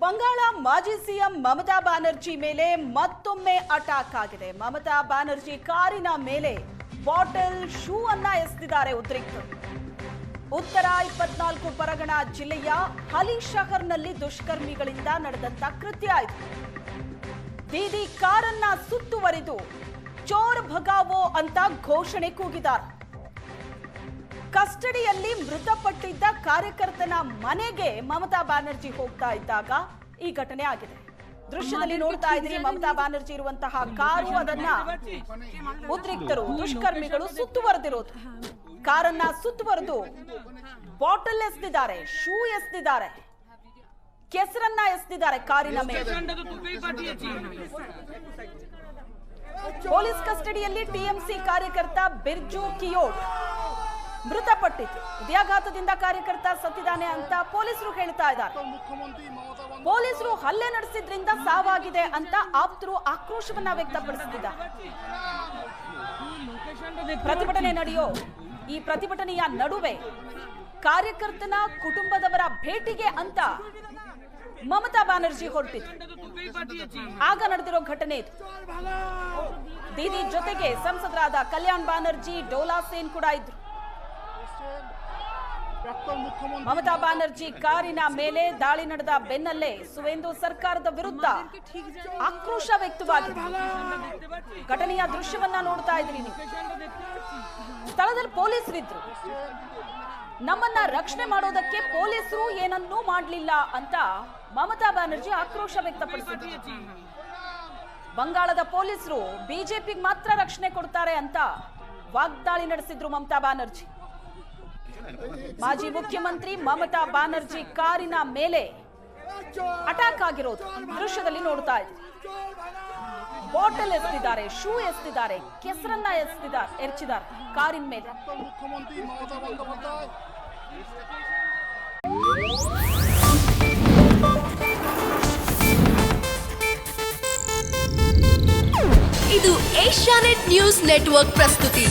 ಬಂಗಾಳ ಮಾಜಿ ಸಿಎಂ ಮಮತಾ ಬ್ಯಾನರ್ಜಿ ಮೇಲೆ ಮತ್ತೊಮ್ಮೆ ಅಟ್ಯಾಕ್ ಆಗಿದೆ. ಮಮತಾ ಬ್ಯಾನರ್ಜಿ ಕಾರಿನ ಮೇಲೆ ಬಾಟಲ್ ಶೂ ಅನ್ನ ಎಸೆದಿದ್ದಾರೆ ಉದ್ರಿಕ್ತರು. ಉತ್ತರ 24 ಪರಗಣ ಜಿಲ್ಲೆಯ ಹಲಿ ಶಹರ್ನಲ್ಲಿ ದುಷ್ಕರ್ಮಿಗಳಿಂದ ನಡೆದಂತ ಕೃತ್ಯ ಇದು. ದೀದಿ ಕಾರನ್ನ ಸುತ್ತುವರಿದು ಚೋರ್ ಭಗಾವೋ ಅಂತ ಘೋಷಣೆ ಕೂಗಿದ್ದಾರೆ. ಕಸ್ಟಡಿಯಲ್ಲಿ ಮೃತಪಟ್ಟಿದ್ದ ಕಾರ್ಯಕರ್ತನ ಮನೆಗೆ ಮಮತಾ ಬ್ಯಾನರ್ಜಿ ಹೋಗ್ತಾ ಇದ್ದಾಗ ಈ ಘಟನೆ ಆಗಿದೆ. ದೃಶ್ಯದಲ್ಲಿ ನೋಡ್ತಾ ಇದ್ದೀರಿ, ಮಮತಾ ಬ್ಯಾನರ್ಜಿ ಇರುವಂತಹ ಕಾರು, ಅದನ್ನ ಉದ್ರಿಕ್ತರು ದುಷ್ಕರ್ಮಿಗಳು ಸುತ್ತುವರೆದಿರೋದು. ಕಾರನ್ನ ಸುತ್ತುವರೆದು ಬಾಟಲ್ ಎಸೆದಿದ್ದಾರೆ, ಶೂ ಎಸೆದಿದ್ದಾರೆ, ಕೆಸರನ್ನ ಎಸೆದಿದ್ದಾರೆ ಕಾರಿನ ಮೇಲೆ. ಪೊಲೀಸ್ ಕಸ್ಟಡಿಯಲ್ಲಿ ಟಿಎಂಸಿ ಕಾರ್ಯಕರ್ತ ಬಿರ್ಜು ಕಿಯೋಟ್ ಮೃತಪಟ್ಟಿತ್ತು. ಹೃದಯಾಘಾತದಿಂದ ಕಾರ್ಯಕರ್ತ ಸತ್ತಿದ್ದಾನೆ ಅಂತ ಪೊಲೀಸರು ಹೇಳ್ತಾ ಇದ್ದಾರೆ. ಪೊಲೀಸರು ಹಲ್ಲೆ ನಡೆಸಿದ್ರಿಂದ ಸಾವಾಗಿದೆ ಅಂತ ಆಪ್ತರು ಆಕ್ರೋಶವನ್ನ ವ್ಯಕ್ತಪಡಿಸುತ್ತಿದ್ದಾರೆ. ಪ್ರತಿಭಟನೆ ನಡೆಯೋ ಈ ಪ್ರತಿಭಟನೆಯ ನಡುವೆ ಕಾರ್ಯಕರ್ತನ ಕುಟುಂಬದವರ ಭೇಟಿಗೆ ಅಂತ ಮಮತಾ ಬ್ಯಾನರ್ಜಿ ಹೊರಟಿದ್ರು. ಆಗ ನಡೆದಿರೋ ಘಟನೆ ಇದು. ದೀದಿ ಜೊತೆಗೆ ಸಂಸದರಾದ ಕಲ್ಯಾಣ್ ಬ್ಯಾನರ್ಜಿ, ಡೋಲಾ ಸೇನ್ ಕೂಡ ಇದ್ರು. ಮಮತಾ ಬ್ಯಾನರ್ಜಿ ಕಾರಿನ ಮೇಲೆ ದಾಳಿ ನಡೆದ ಬೆನ್ನಲ್ಲೇ ಸುವೇಂದು ಸರ್ಕಾರದ ವಿರುದ್ಧ ಆಕ್ರೋಶ ವ್ಯಕ್ತವಾಗಿದೆ. ಘಟನೆಯ ದೃಶ್ಯವನ್ನ ನೋಡ್ತಾ ಇದ್ರಿ ನೀವು. ಸ್ಥಳದಲ್ಲಿ ಪೊಲೀಸರಿದ್ರು. ನಮ್ಮನ್ನ ರಕ್ಷಣೆ ಮಾಡೋದಕ್ಕೆ ಪೊಲೀಸರು ಏನನ್ನೂ ಮಾಡಲಿಲ್ಲ ಅಂತ ಮಮತಾ ಬ್ಯಾನರ್ಜಿ ಆಕ್ರೋಶ ವ್ಯಕ್ತಪಡಿಸಿದ್ರು. ಬಂಗಾಳದ ಪೊಲೀಸರು ಬಿಜೆಪಿಗೆ ಮಾತ್ರ ರಕ್ಷಣೆ ಕೊಡ್ತಾರೆ ಅಂತ ವಾಗ್ದಾಳಿ ನಡೆಸಿದ್ರು ಮಮತಾ ಬ್ಯಾನರ್ಜಿ. ಮಾಜಿ ಮುಖ್ಯಮಂತ್ರಿ ಮಮತಾ ಬ್ಯಾನರ್ಜಿ ಕಾರಿನ ಮೇಲೆ ಅಟ್ಯಾಕ್ ಆಗಿರೋದು ದೃಶ್ಯದಲ್ಲಿ ನೋಡ್ತಾ ಇದ್ದೀವಿ. ಬಾಟಲ್ ಎಸೆದಿದ್ದಾರೆ, ಶೂ ಎಸೆದಿದ್ದಾರೆ, ಕೆಸರನ್ನ ಎರಚಿದ್ದಾರೆ ಕಾರಿನ ಮೇಲೆ. ಇದು ಏಷ್ಯಾನೆಟ್ ನ್ಯೂಸ್ ನೆಟ್ವರ್ಕ್ ಪ್ರಸ್ತುತಿ.